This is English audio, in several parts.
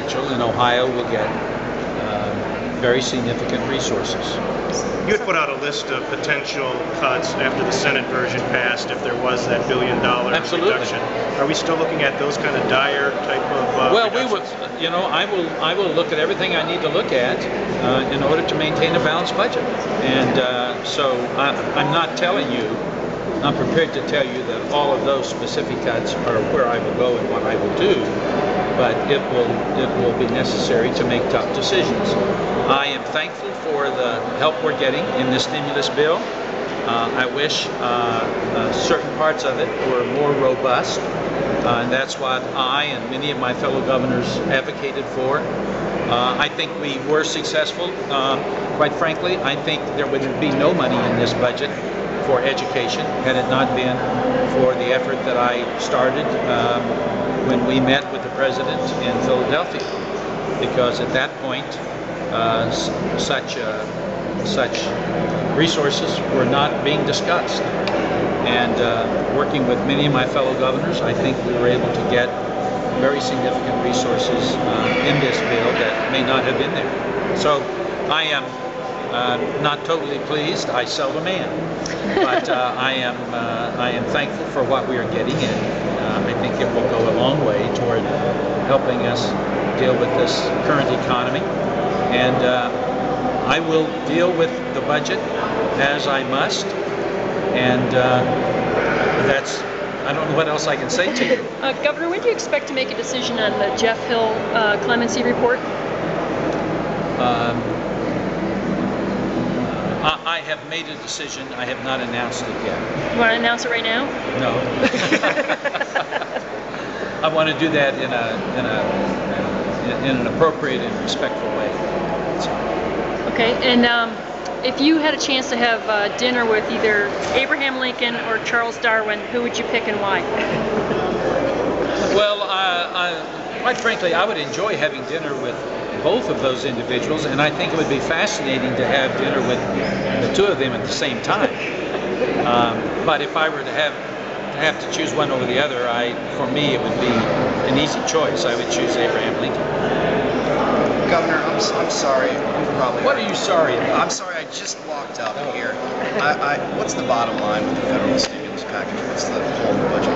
substantial, and Ohio will get very significant resources. You had put out a list of potential cuts after the Senate version passed if there was that $1 billion reduction. Are we still looking at those kind of dire type of well, reductions? we would, you know, I will look at everything I need to look at in order to maintain a balanced budget. And so I'm not telling you, I'm prepared to tell you that all of those specific cuts are where I will go and what I will do, but it will be necessary to make tough decisions. I am thankful for the help we're getting in this stimulus bill. I wish certain parts of it were more robust, and that's what I and many of my fellow governors advocated for. I think we were successful. Quite frankly, I think there would be no money in this budget for education had it not been for the effort that I started when we met with the president in Philadelphia, because at that point such resources were not being discussed. And working with many of my fellow governors, I think we were able to get very significant resources in this bill that may not have been there. So I am not totally pleased. I seldom am, but I am thankful for what we are getting, and I think it will go a long way toward helping us deal with this current economy. And I will deal with the budget as I must, and that's, I don't know what else I can say to you. Governor, when do you expect to make a decision on the Jeff Hill clemency report? I have made a decision. I have not announced it yet. You want to announce it right now? No. I want to do that in an appropriate and respectful way. So. Okay, and if you had a chance to have dinner with either Abraham Lincoln or Charles Darwin, who would you pick and why? Well, quite frankly, I would enjoy having dinner with both of those individuals, and I think it would be fascinating to have dinner with the two of them at the same time. But if I were to have to choose one over the other, for me it would be an easy choice. I would choose Abraham Lincoln. Governor, I'm sorry. What are you sorry about? I'm sorry. I just walked up here. What's the bottom line with the federal stimulus package? What's the whole budget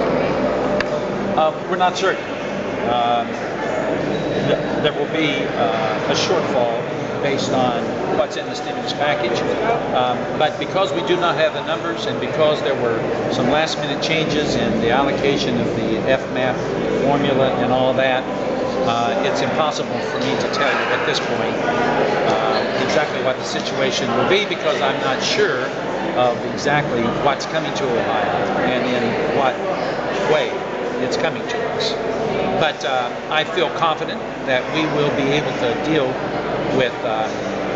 coming? We're not certain. There will be a shortfall based on what's in the stimulus package, but because we do not have the numbers, and because there were some last-minute changes in the allocation of the FMAP formula and all that, it's impossible for me to tell you at this point exactly what the situation will be, because I'm not sure of exactly what's coming to Ohio and in what way it's coming to us. But I feel confident that we will be able to deal with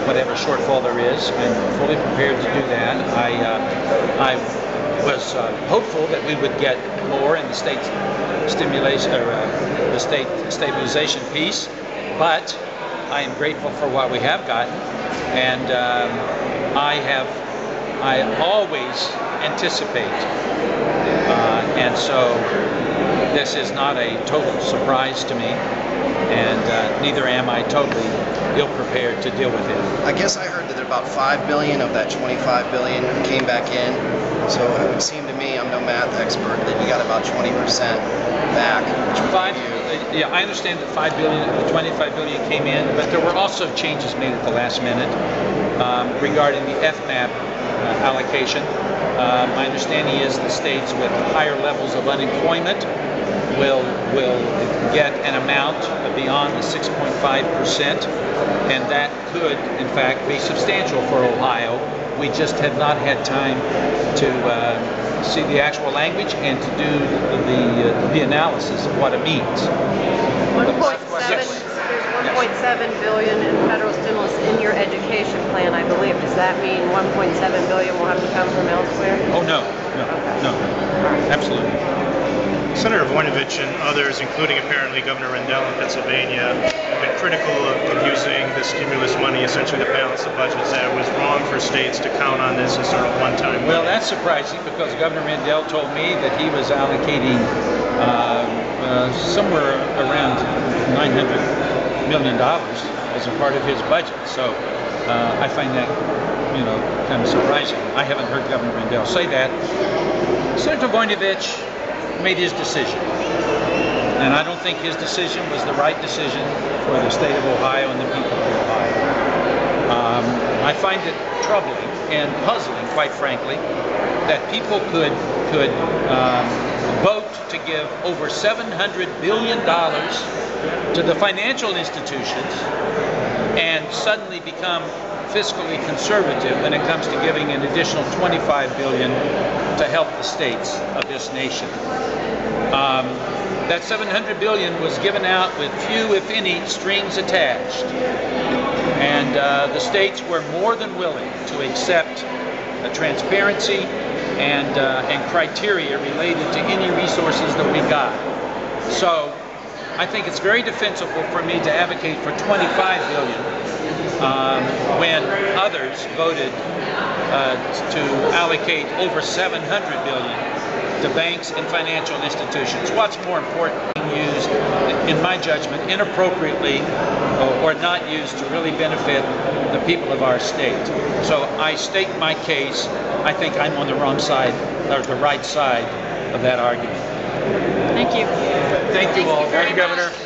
whatever shortfall there is. I'm fully prepared to do that. I was hopeful that we would get more in the state stimulation or the state stabilization piece, but I am grateful for what we have gotten, and I always anticipate, and so this is not a total surprise to me, and neither am I totally ill-prepared to deal with it. I guess I heard that about $5 billion of that $25 billion came back in, so it would seem to me, I'm no math expert, that you got about 20% back. Yeah, I understand that $5 billion, the $25 billion came in, but there were also changes made at the last minute regarding the FMAP allocation. My understanding is the states with higher levels of unemployment will get an amount beyond the 6.5%, and that could, in fact, be substantial for Ohio. We just have not had time to see the actual language and to do the analysis of what it means. 1.7 billion in federal stimulus in your education plan, I believe. Does that mean 1.7 billion will have to come from elsewhere? Oh, no, absolutely. Senator Voinovich and others, including apparently Governor Rendell in Pennsylvania, have been critical of using the stimulus money essentially to balance the budgets. That it was wrong for states to count on this as sort of one-time money. Well, that's surprising, because Governor Rendell told me that he was allocating somewhere around $900 million as a part of his budget. So I find that, kind of surprising. I haven't heard Governor Rendell say that. Senator Voinovich made his decision. And I don't think his decision was the right decision for the state of Ohio and the people of Ohio. I find it troubling and puzzling, quite frankly, that people could vote to give over $700 billion to the financial institutions and suddenly become fiscally conservative when it comes to giving an additional $25 billion to help the states of this nation. That $700 billion was given out with few, if any, strings attached. And the states were more than willing to accept transparency and criteria related to any resources that we got. So I think it's very defensible for me to advocate for $25 billion when others voted to allocate over $700 billion to banks and financial institutions. What's more important, being used, in my judgment, inappropriately or not used to really benefit the people of our state. So I state my case. I think I'm on the wrong side, or the right side of that argument. Thank you. Thank you all. Thank you very much. Governor.